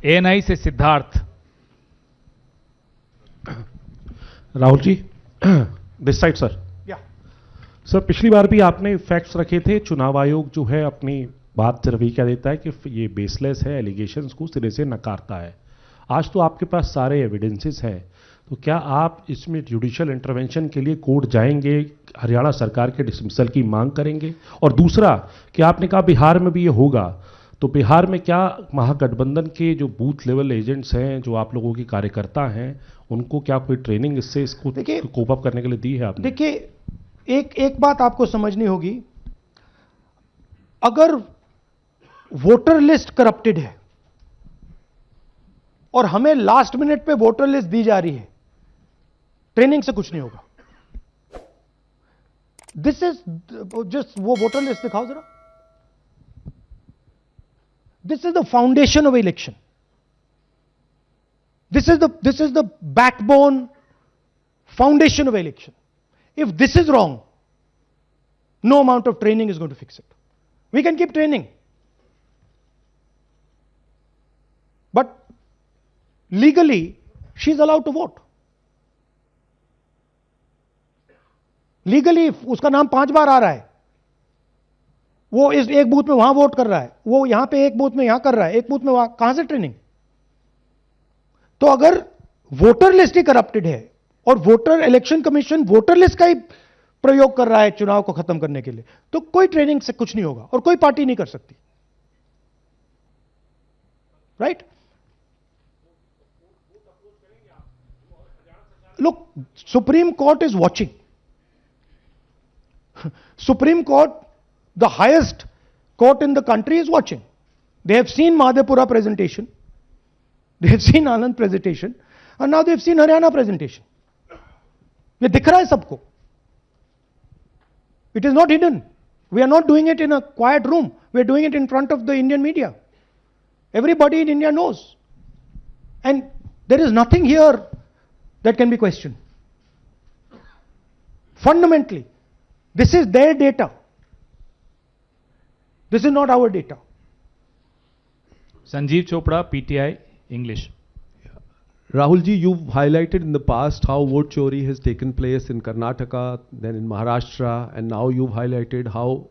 ANI से Siddharth. Rahul ji, this side sir. Sir, पिछली बार भी आपने फैक्ट्स रखे थे। चुनाव आयोग जो है अपनी बात रवि क्या देता है कि ये बेसलेस है, एलिगेशंस को सिरे से नकारता है। आज तो आपके पास सारे एविडेंसेस हैं, तो क्या आप इसमें जुडिशियल इंटरवेंशन के लिए कोर्ट जाएंगे, हरियाणा सरकार के डिसमिसल की मांग करेंगे? और दूसरा कि आपने कहा बिहार में भी ये होगा, तो बिहार में क्या महागठबंधन के जो बूथ लेवल एजेंट्स हैं, जो आप लोगों के कार्यकर्ता हैं, उनको क्या कोई ट्रेनिंग इसको कोप अप करने के लिए दी है आपने? देखिए, एक बात आपको समझनी होगी। अगर वोटर लिस्ट करप्टेड है और हमें लास्ट मिनट पे वोटर लिस्ट दी जा रही है, ट्रेनिंग से कुछ नहीं होगा। दिस इज जस्ट, वो वोटर लिस्ट दिखाओ जरा। This is the foundation of election. This is the backbone foundation of election. If this is wrong, no amount of training is going to fix it. We can keep training, but legally she's allowed to vote. Legally उसका नाम 5 बार आ रहा है, वो इस एक booth में वहां vote कर रहा है, वो यहां पे एक बूथ में यहां कर रहा है, एक बूथ में वहां, कहां से ट्रेनिंग? तो अगर वोटर लिस्ट ही करप्टेड है और voter election commission voter list का ही प्रयोग कर रहा है चुनाव को खत्म करने के लिए, तो कोई ट्रेनिंग से कुछ नहीं होगा और कोई पार्टी नहीं कर सकती। Right? Look, supreme court is watching. Supreme court, the highest court in the country, is watching. They have seen Madhepura presentation, they have seen Anand presentation, and now they have seen Haryana presentation. ये दिख रहा है सबको. It is not hidden. We are not doing it in a quiet room. We are doing it in front of the Indian media. Everybody in India knows. And there is nothing here that can be questioned. Fundamentally, this is their data. This is not our data. Sanjeev Chopra, PTI English. Rahul ji, you've highlighted in the past how vote chori has taken place in Karnataka, then in Maharashtra, and now you've highlighted how,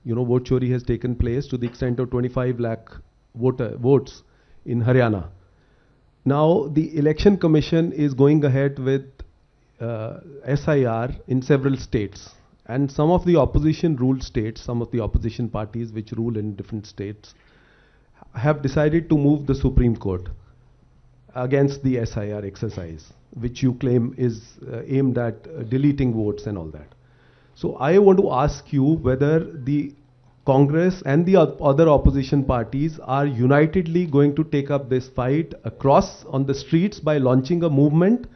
vote chori has taken place to the extent of 25 lakh votes in Haryana. Now, the Election Commission is going ahead with SIR in several states, and some of the opposition ruled states, some of the opposition parties which rule in different states, have decided to move the Supreme Court against the SIR exercise, which you claim is aimed at deleting votes and all that. So I want to ask you whether the Congress and the other opposition parties are unitedly going to take up this fight across on the streets by launching a movement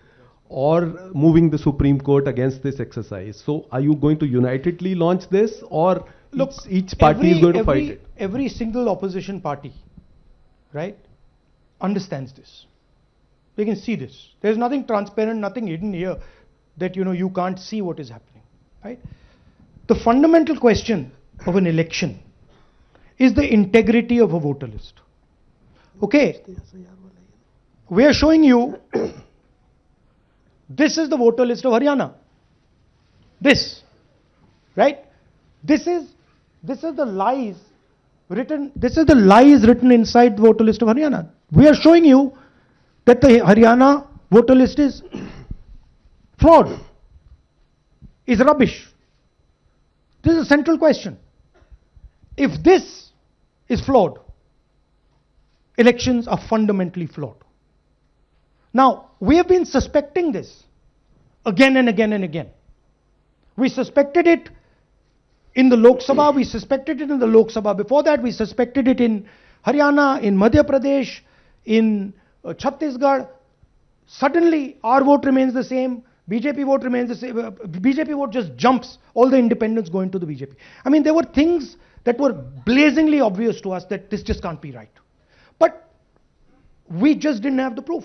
or moving the Supreme Court against this exercise. So are you going to unitedly launch this, or look, each party is going to fight it? Every single opposition party, right, understands this. They can see this. There is nothing transparent, nothing hidden here that you can't see what is happening, right? The fundamental question of an election is the integrity of a voter list. Okay, we are showing you this is the voter list of Haryana. This, right? This is the lies written. This is the lies written inside the voter list of Haryana. We are showing you that the Haryana voter list is flawed, is rubbish. This is a central question. If this is flawed, elections are fundamentally flawed. Now, we have been suspecting this again and again and again. We suspected it in the Lok Sabha, we suspected it in the Lok Sabha before that, we suspected it in Haryana, in Madhya Pradesh, in Chhattisgarh. Suddenly our vote remains the same, BJP vote remains the same, BJP vote just jumps, all the independents go into the BJP. I mean, there were things that were blazingly obvious to us that this just can't be right. But we just didn't have the proof.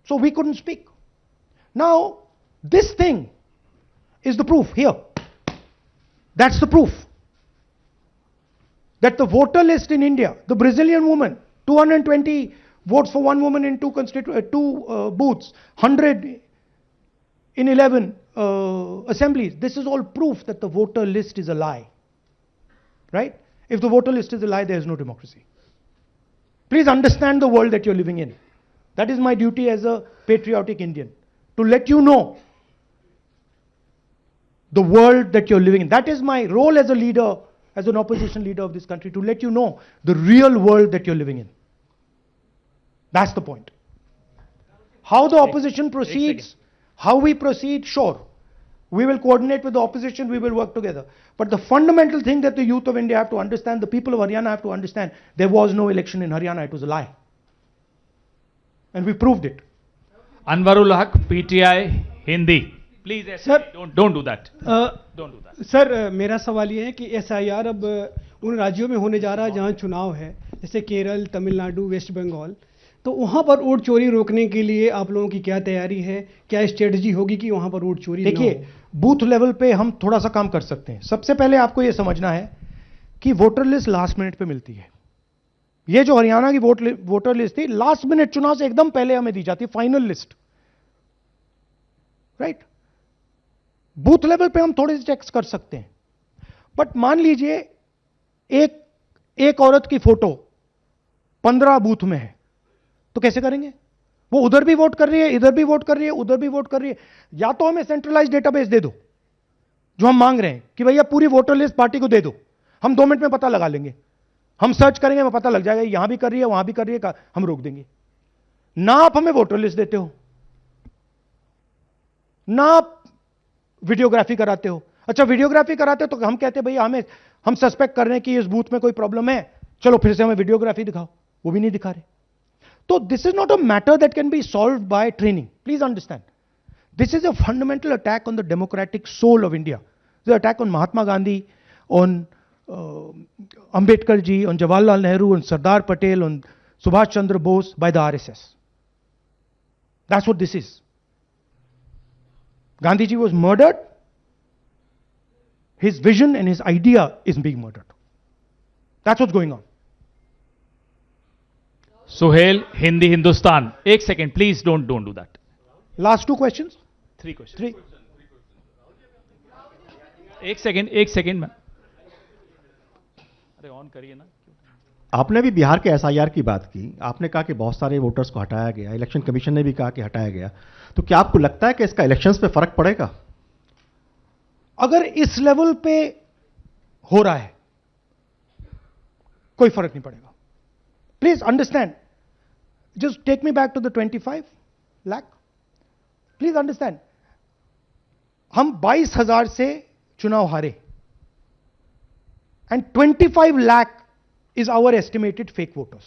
So we couldn't speak. Now, this thing is the proof here. That's the proof. That the voter list in India, the Brazilian woman, 220 votes for one woman in two booths, 100 in 11 assemblies. This is all proof that the voter list is a lie. Right? If the voter list is a lie, there is no democracy. Please understand the world that you're living in. That is my duty as a patriotic Indian, to let you know the world that you're living in. That is my role as a leader, as an opposition leader of this country, to let you know the real world that you're living in. That's the point. How the opposition proceeds, how we proceed, sure. We will coordinate with the opposition, we will work together. But the fundamental thing that the youth of India have to understand, the people of Haryana have to understand, there was no election in Haryana, it was a lie. And we proved it. Anwarul Haq, PTI, Hindi. Please, Sir, don't do that. Don't do that. Sir मेरा सवाल ये है कि SIR अब उन राज्यों में होने जा रहा है जहां चुनाव है, जैसे केरल, तमिलनाडु, वेस्ट बंगाल, तो वहां पर वोट चोरी रोकने के लिए आप लोगों की क्या तैयारी है, क्या स्ट्रेटजी होगी कि वहां पर वोट चोरी ना हो? देखिए, बूथ लेवल पे हम थोड़ा सा काम कर सकते हैं. सबसे पहले आपको ये समझना है कि वोटर लिस्ट लास्ट मिनट पे मिलती है. ये जो हरियाणा की वोटर लिस्ट थी, लास्ट मिनट चुनाव से एकदम पहले हमें दी जाती है final list. Right? Booth level पे हम थोड़े से चेक्स कर सकते हैं. बट मान लीजिए एक औरत की फोटो 15 बूथ में है, तो कैसे करेंगे? वो उधर भी वोट कर रही है, इधर भी वोट कर रही है, उधर भी वोट कर रही है. या तो हमें सेंट्रलाइज डेटाबेस दे दो, जो हम मांग रहे हैं कि भैया पूरी वोटर लिस्ट पार्टी को दे दो, हम 2 मिनट में पता लगा लेंगे. हम सर्च करेंगे, हमें पता लग जाएगा यहां भी कर रही है, वहां भी कर रही है, हम रोक देंगे. ना आप हमें वोटर लिस्ट देते हो, ना आप वीडियोग्राफी कराते हो. अच्छा, वीडियोग्राफी कराते हो तो हम कहते हैं भैया हम सस्पेक्ट कर रहे हैं कि इस बूथ में कोई प्रॉब्लम है, चलो फिर से हमें वीडियोग्राफी दिखाओ. वो भी नहीं दिखा रहे. तो this is not a matter that can be solve by training. Please understand, this is a fundamental attack on the democratic soul of India. This attack on Mahatma Gandhi, on Ambedkar ji, on Jawaharlal Nehru, on Sardar Patel, on Subhash Chandra Bose by the RSS. That's what this is. Gandhi ji was murdered. His vision and his idea is being murdered. That's what's going on. Suhail, Hindi, Hindustan. Ek second, please don't do that. Last 2 questions? 3 questions. 3. एक second में. अरे on करिए ना. आपने भी बिहार के SIR की बात की. आपने कहा कि बहुत सारे वोटर्स को हटाया गया, इलेक्शन कमीशन ने भी कहा कि हटाया गया. तो क्या आपको लगता है कि इसका इलेक्शंस पे फर्क पड़ेगा? अगर इस लेवल पे हो रहा है, कोई फर्क नहीं पड़ेगा. Please understand, just take me back to the 25 lakh. Please understand, हम 22,000 से चुनाव हारे, and 25 lakh is our estimated fake voters.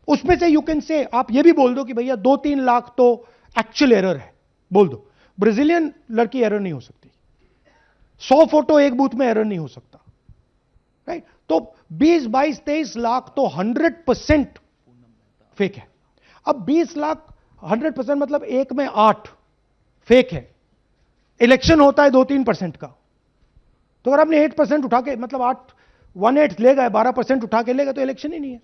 उसमें से यू कैन से, आप ये भी बोल दो कि भैया 2-3 लाख तो एक्चुअल एरर है, बोल दो. ब्राजीलियन लड़की एरर नहीं हो सकती. 100 फोटो एक बूथ में एरर नहीं हो सकता. राइट? तो 20, 22, 23 लाख तो 100% फेक है. अब 20 लाख 100% मतलब 1 में 8 फेक है. इलेक्शन होता है 2-3% का. तो अगर आपने 8% उठा के, मतलब 1/8 ले गए, 12% उठा के ले गए, तो इलेक्शन ही नहीं है.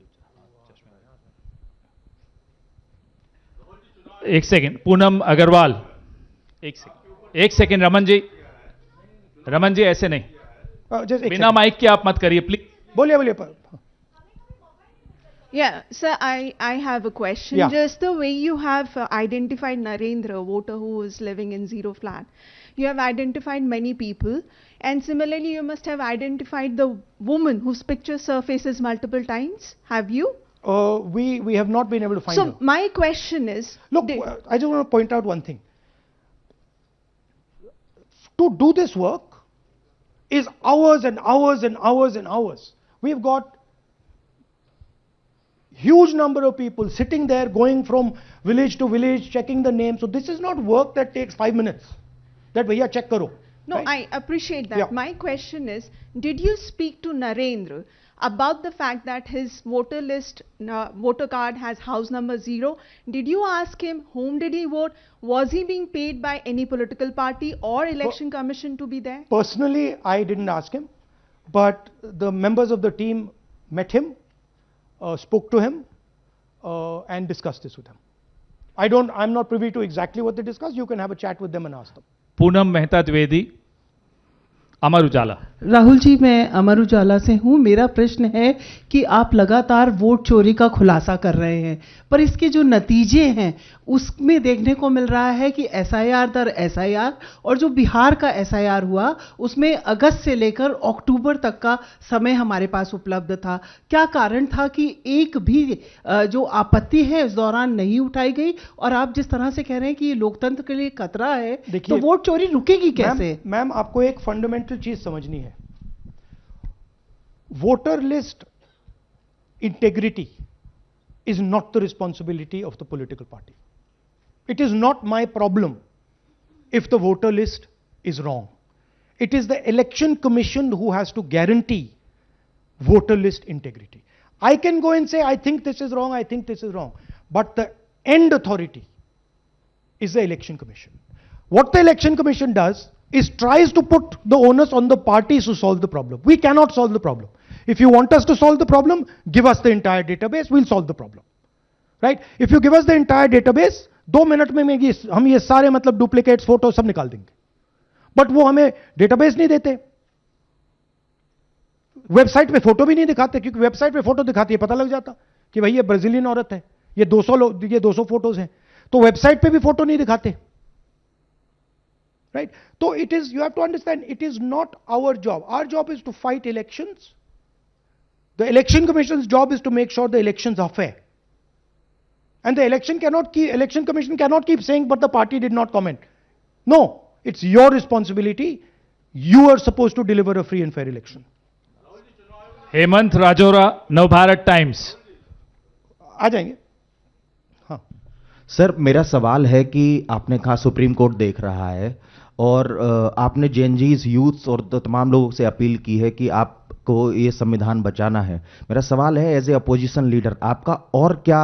एक सेकंड, पूनम अग्रवाल. एक सेकंड रमन जी ऐसे नहीं, बिना माइक के आप मत करिए प्लीज. बोलिए. Yeah, sir, I have a question. Yeah. Just the way you have identified Narendra, a voter who is living in zero flat, you have identified many people, and similarly you must have identified the woman whose picture surfaces multiple times. Have you? We have not been able to find her. So my question is, Look, I just want to point out one thing. To do this work is hours and hours and hours and hours. We've got huge number of people sitting there, going from village to village, checking the names. So this is not work that takes 5 minutes. That bhaiya check karo. no, right? I appreciate that. Yeah. My question is, did you speak to Narendra about the fact that his voter card has house number 0? Did you ask him whom did he vote? Was he being paid by any political party or election commission to be there? Personally, I didn't ask him, but the members of the team met him, spoke to him. and discuss this with them. I'm not privy to exactly what they discussed. You can have a chat with them and ask them. Poonam Mehta Dwivedi, Amar Ujala. Rahul ji, मैं अमर उजाला से हूं। मेरा प्रश्न है कि आप लगातार vote चोरी का खुलासा कर रहे हैं, पर इसके जो नतीजे हैं उसमें देखने को मिल रहा है कि एसआईआर दर एसआईआर, और जो बिहार का एसआईआर हुआ उसमें अगस्त से लेकर अक्टूबर तक का समय हमारे पास उपलब्ध था। क्या कारण था कि एक भी जो आपत्ति है इस दौरान नहीं उठाई गई? और आप जिस तरह से कह रहे हैं कि ये लोकतंत्र के लिए खतरा है, तो वोट चोरी रुकेगी कैसे? मैम, आपको एक फंडामेंटल चीज समझनी है। Voter list integrity is not the responsibility of the political party. It is not my problem if the voter list is wrong. It is the election commission who has to guarantee voter list integrity. I can go and say, I think this is wrong, I think this is wrong. But the end authority is the election commission. What the election commission does is tries to put the onus on the parties to solve the problem. We cannot solve the problem. If you want us to solve the problem, give us the entire database, we'll solve the problem. Right? If you give us the entire database, 2 minute में हम ये सारे मतलब duplicates photo सब निकाल देंगे। But वो हमें डेटाबेस नहीं देते, वेबसाइट पे फोटो भी नहीं दिखाते, क्योंकि वेबसाइट पे फोटो दिखाती है पता लग जाता कि भाई ये ब्राजीलियन औरत है, ये 200 फोटोज हैं, तो वेबसाइट पे भी फोटो नहीं दिखाते। राइट? तो it is, you have to understand, it is not our job. Our job is to fight elections. The election commission's job is to make sure the elections are fair. And the election commission cannot keep saying, but the party did not comment. No, it's your responsibility. You are supposed to deliver a free and fair election. Hemant Rajaura, Navbharat Times. आ जाएंगे। हाँ sir, मेरा सवाल है कि आपने कहा supreme court देख रहा है, और आपने जेएनजीज, यूथ्स और तमाम लोगों से अपील की है कि आपको ये संविधान बचाना है। मेरा सवाल है, एज ए अपोजिशन लीडर आपका और क्या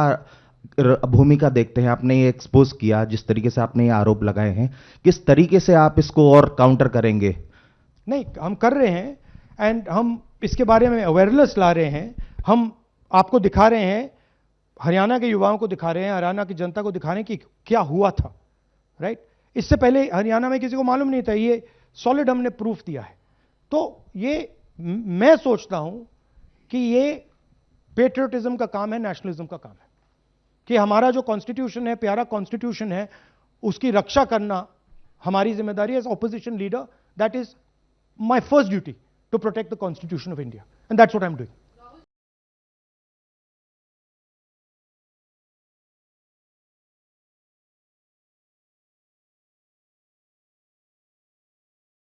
भूमिका देखते हैं? आपने ये एक्सपोज किया, जिस तरीके से आपने ये आरोप लगाए हैं, किस तरीके से आप इसको और काउंटर करेंगे? नहीं, हम कर रहे हैं, एंड हम इसके बारे में अवेयरनेस ला रहे हैं। हम आपको दिखा रहे हैं, हरियाणा के युवाओं को दिखा रहे हैं, हरियाणा की जनता को दिखा रहे हैं कि क्या हुआ था। राइट? इससे पहले हरियाणा में किसी को मालूम नहीं था, ये सॉलिड हमने प्रूफ दिया है। तो ये मैं सोचता हूं कि ये पेट्रियोटिज्म का काम है, नेशनलिज्म का काम है, कि हमारा जो कॉन्स्टिट्यूशन है, प्यारा कॉन्स्टिट्यूशन है, उसकी रक्षा करना हमारी जिम्मेदारी है as opposition leader. That is my first duty, to protect the constitution of India, and that's what I am doing.